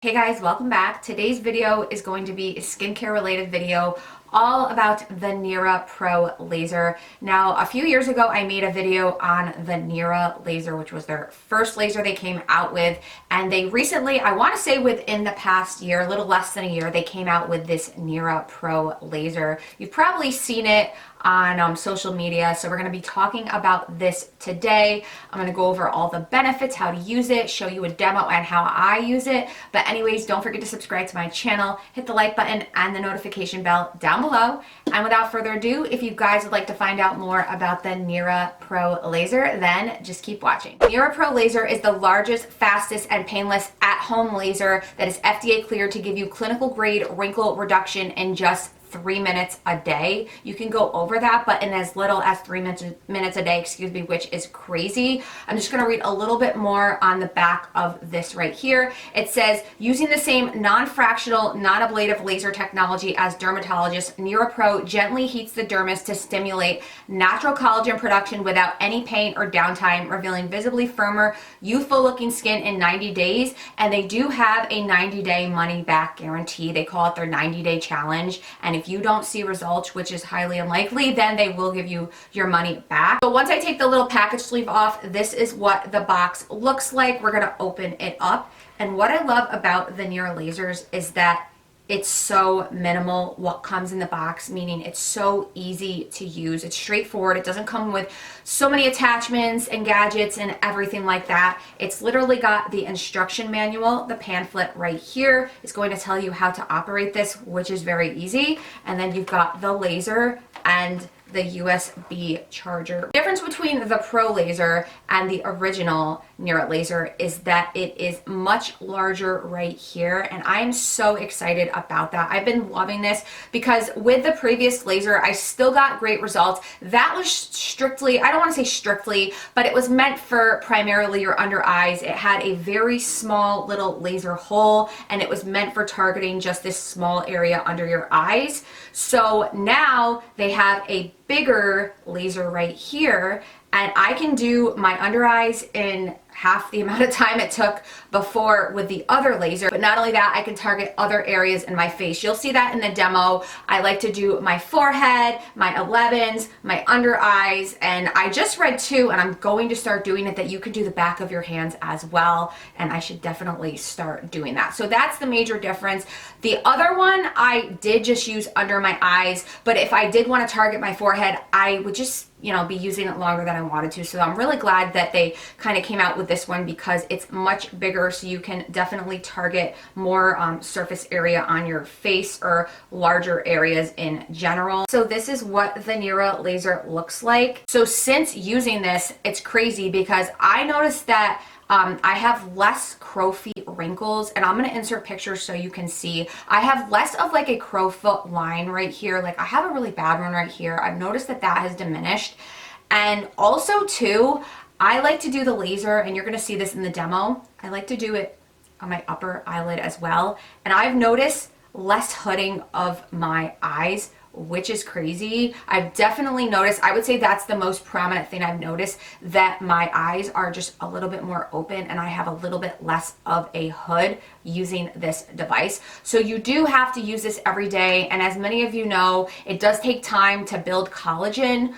Hey guys, welcome back. Today's video is going to be a skincare related video all about the Nera Pro laser. Now, a few years ago, I made a video on the Nira laser, which was their first laser they came out with. And they recently, I want to say within the past year, a little less than a year, they came out with this Nera Pro laser. You've probably seen it on social media. So we're going to be talking about this today. I'm going to go over all the benefits, how to use it, show you a demo and how I use it. But anyways, don't forget to subscribe to my channel, hit the like button and the notification bell down below. And without further ado, if you guys would like to find out more about the Nera Pro laser, then just keep watching. Nera Pro laser is the largest, fastest, and painless at-home laser that is FDA cleared to give you clinical grade wrinkle reduction in just 3 minutes a day. You can go over that, but in as little as 3 minutes a day, which is crazy. I'm just going to read a little bit more on the back of this right here. It says, using the same non-fractional, non-ablative laser technology as dermatologists, Nera Pro gently heats the dermis to stimulate natural collagen production without any pain or downtime, revealing visibly firmer, youthful looking skin in 90 days. And they do have a 90-day money back guarantee. They call it their 90-day challenge. And if you don't see results, which is highly unlikely, then they will give you your money back. So once I take the little package sleeve off, this is what the box looks like. We're gonna open it up. And what I love about the Nira lasers is that it's so minimal what comes in the box, meaning it's so easy to use. It's straightforward. It doesn't come with so many attachments and gadgets and everything like that. It's literally got the instruction manual, the pamphlet right here. It's going to tell you how to operate this, which is very easy. And then you've got the laser and the USB charger. The difference between the Pro laser and the original Nira laser is that it is much larger right here, and I am so excited about that. I've been loving this because with the previous laser, I still got great results. That was strictly, I don't want to say strictly, but it was meant for primarily your under eyes. It had a very small little laser hole, and it was meant for targeting just this small area under your eyes. So now they have a bigger laser right here, and I can do my under eyes in half the amount of time it took before with the other laser. But not only that, I can target other areas in my face. You'll see that in the demo. I like to do my forehead, my 11s, my under eyes, and I just read too, and I'm going to start doing it, that you can do the back of your hands as well, and I should definitely start doing that. So that's the major difference. The other one, I did just use under my eyes, but if I did want to target my forehead, I would just be using it longer than I wanted to. So I'm really glad that they kind of came out with this one because it's much bigger, so you can definitely target more surface area on your face or larger areas in general. So this is what the Nira laser looks like. So since using this, it's crazy because I noticed that I have less crow feet wrinkles, and I'm going to insert pictures so you can see. I have less of like a crow foot line right here. Like I have a really bad one right here. I've noticed that that has diminished. And also too, I like to do the laser, and you're going to see this in the demo. I like to do it on my upper eyelid as well. And I've noticed less hooding of my eyes, which is crazy. I've definitely noticed, I would say that's the most prominent thing I've noticed, that my eyes are just a little bit more open and I have a little bit less of a hood using this device. So you do have to use this every day, and as many of you know, it does take time to build collagen,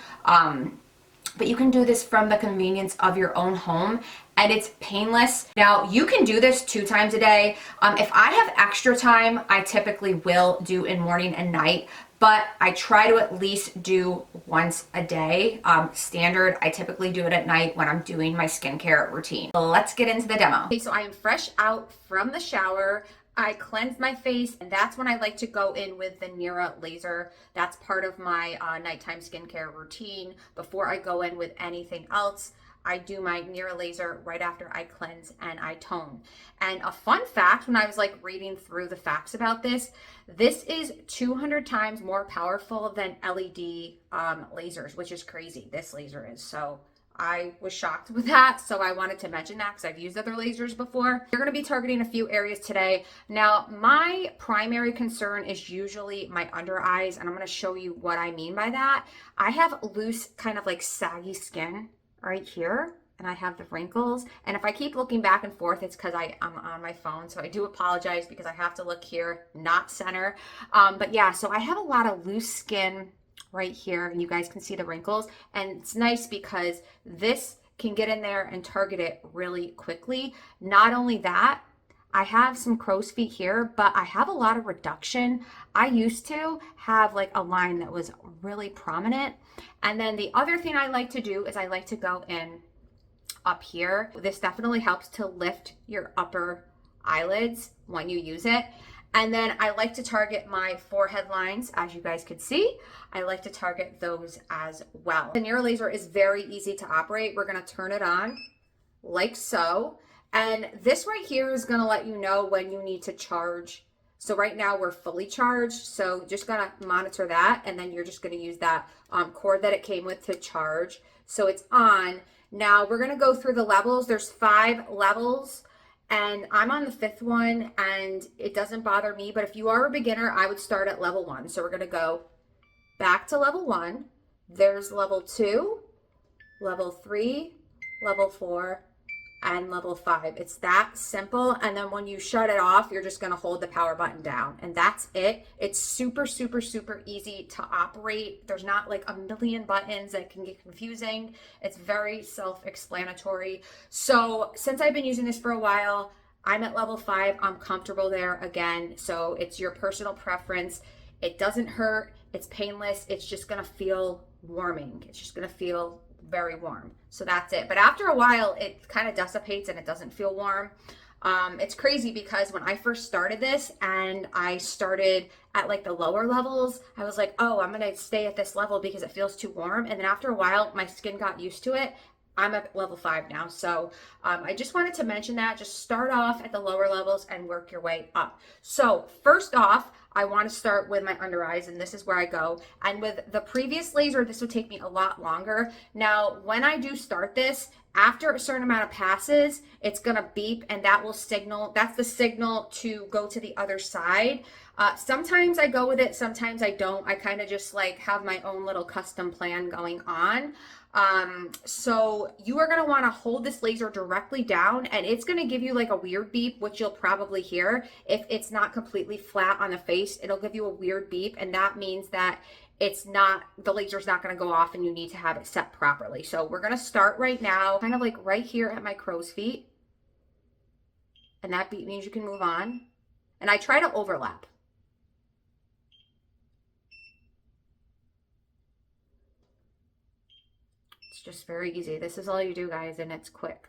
but you can do this from the convenience of your own home, and it's painless. Now, you can do this 2 times a day. If I have extra time, I typically will do in morning and night, but I try to at least do once a day. Standard, I typically do it at night when I'm doing my skincare routine. Let's get into the demo. Okay, so I am fresh out from the shower. I cleanse my face, and that's when I like to go in with the Nira laser. That's part of my nighttime skincare routine. Before I go in with anything else, I do my Nira laser right after I cleanse and I tone. And a fun fact, when I was like reading through the facts about this, this is 200 times more powerful than LED lasers, which is crazy. This laser is. So I was shocked with that, so I wanted to mention that because I've used other lasers before. We're going to be targeting a few areas today. Now, my primary concern is usually my under eyes, and I'm going to show you what I mean by that. I have loose, kind of like saggy skin right here, and I have the Wrinkles. And if I keep looking back and forth, it's because I'm on my phone. So I do apologize because I have to look here, not center. But yeah, so I have a lot of loose skin right here, and you guys can see the wrinkles. And it's nice because this can get in there and target it really quickly. Not only that, I have some crow's feet here, but I have a lot of reduction. I used to have like a line that was really prominent. And then the other thing I like to do is I like to go in up here. This definitely helps to lift your upper eyelids when you use it. And then I like to target my forehead lines, as you guys could see. I like to target those as well. The Nira laser is very easy to operate. We're gonna turn it on like so. And this right here is gonna let you know when you need to charge. So right now we're fully charged. So just gonna monitor that. And then you're just gonna use that cord that it came with to charge. So it's on. Now we're gonna go through the levels. There's 5 levels. And I'm on the 5th one, and it doesn't bother me. But if you are a beginner, I would start at level 1. So we're going to go back to level 1. There's level 2, level 3, level 4, and level 5. It's that simple. And then when you shut it off, you're just going to hold the power button down, and that's it. It's super, super, super easy to operate. There's not like a million buttons that can get confusing. It's very self-explanatory. So since I've been using this for a while, I'm at level 5. I'm comfortable there again. So it's your personal preference. It doesn't hurt. It's painless. It's just going to feel warming. It's just going to feel very warm. So that's it. But after a while, it kind of dissipates and it doesn't feel warm. It's crazy because when I first started this and I started at like the lower levels, I was like, oh, I'm going to stay at this level because it feels too warm. And then after a while, my skin got used to it. I'm at level 5 now. So I just wanted to mention that. Just start off at the lower levels and work your way up. So first off, I want to start with my under eyes, and this is where I go. And with the previous laser, this would take me a lot longer. Now, when I do start this, after a certain amount of passes, it's going to beep, and that will signal, that's the signal to go to the other side. Sometimes I go with it, sometimes I don't. I kind of just like have my own little custom plan going on. So you are going to want to hold this laser directly down, and it's going to give you like a weird beep, which you'll probably hear. If it's not completely flat on the face, it'll give you a weird beep, and that means that it's not, the laser's not going to go off and you need to have it set properly. So we're going to start right now, kind of like right here at my crow's feet. And that beep means you can move on. And I try to overlap. It's just very easy. This is all you do, guys, and it's quick.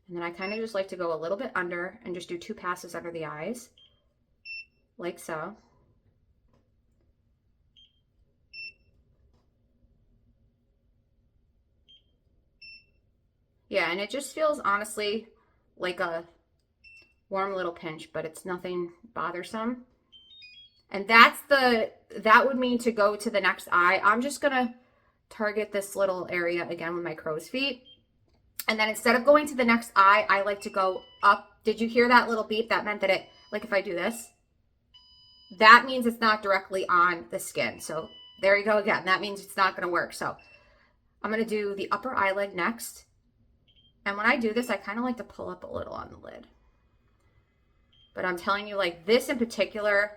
And then I kind of just like to go a little bit under and just do 2 passes under the eyes, like so. Yeah, and it just feels honestly like a warm little pinch, but it's nothing bothersome. And that would mean to go to the next eye. I'm just gonna target this little area again with my crow's feet. And then instead of going to the next eye, I like to go up. Did you hear that little beep? That meant that it, like if I do this, that means it's not directly on the skin. So there you go again. That means it's not gonna work. So I'm gonna do the upper eyelid next. And when I do this, I kind of like to pull up a little on the lid. But I'm telling you, like this in particular,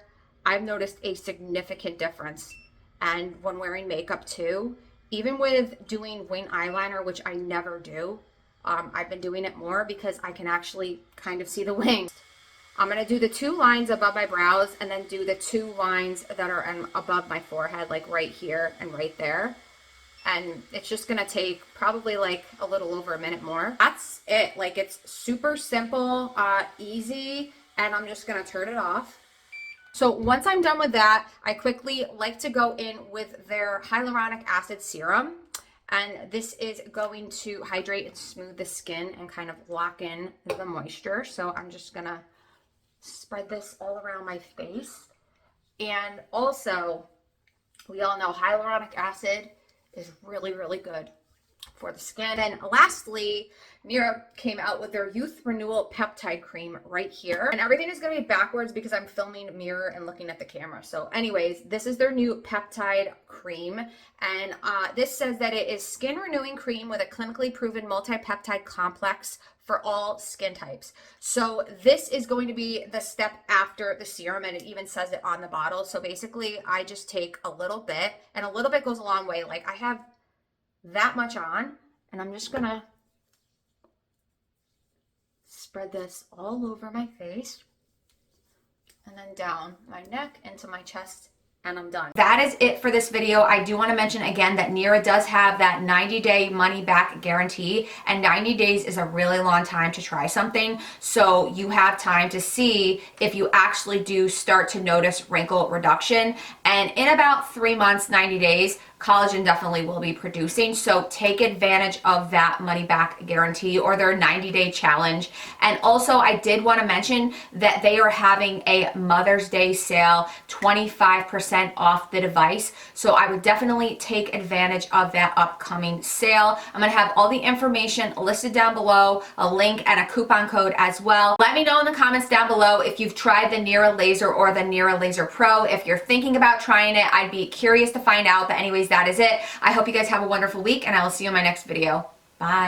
I've noticed a significant difference. And when wearing makeup too, even with doing wing eyeliner, which I never do, I've been doing it more because I can actually kind of see the wings. I'm going to do the 2 lines above my brows and then do the 2 lines that are above my forehead, like right here and right there. And it's just going to take probably like a little over a minute more. That's it. Like it's super simple, easy, and I'm just going to turn it off. So once I'm done with that, I quickly like to go in with their hyaluronic acid serum. And this is going to hydrate and smooth the skin and kind of lock in the moisture. So I'm just going to spread this all around my face. And also, we all know hyaluronic acid is really, really good for the skin. And lastly, Nira came out with their Youth Renewal Peptide Cream right here. And everything is going to be backwards because I'm filming mirror and looking at the camera. So anyways, this is their new peptide cream. And this says that it is skin renewing cream with a clinically proven multi-peptide complex for all skin types. So this is going to be the step after the serum, and it even says it on the bottle. So basically I just take a little bit, and a little bit goes a long way. Like I have that much on, and I'm just gonna spread this all over my face and then down my neck into my chest, and I'm done. That is it for this video. I do want to mention again that Nira does have that 90-day money back guarantee, and 90 days is a really long time to try something. So you have time to see if you actually do start to notice wrinkle reduction. And in about 3 months, 90 days, collagen definitely will be producing. So take advantage of that money back guarantee or their 90-day challenge. And also I did want to mention that they are having a Mother's Day sale, 25% off the device. So I would definitely take advantage of that upcoming sale. I'm going to have all the information listed down below, a link and a coupon code as well. Let me know in the comments down below if you've tried the Nera Laser or the Nera Laser Pro. If you're thinking about trying it, I'd be curious to find out. But anyways, that is it. I hope you guys have a wonderful week, and I will see you in my next video. Bye.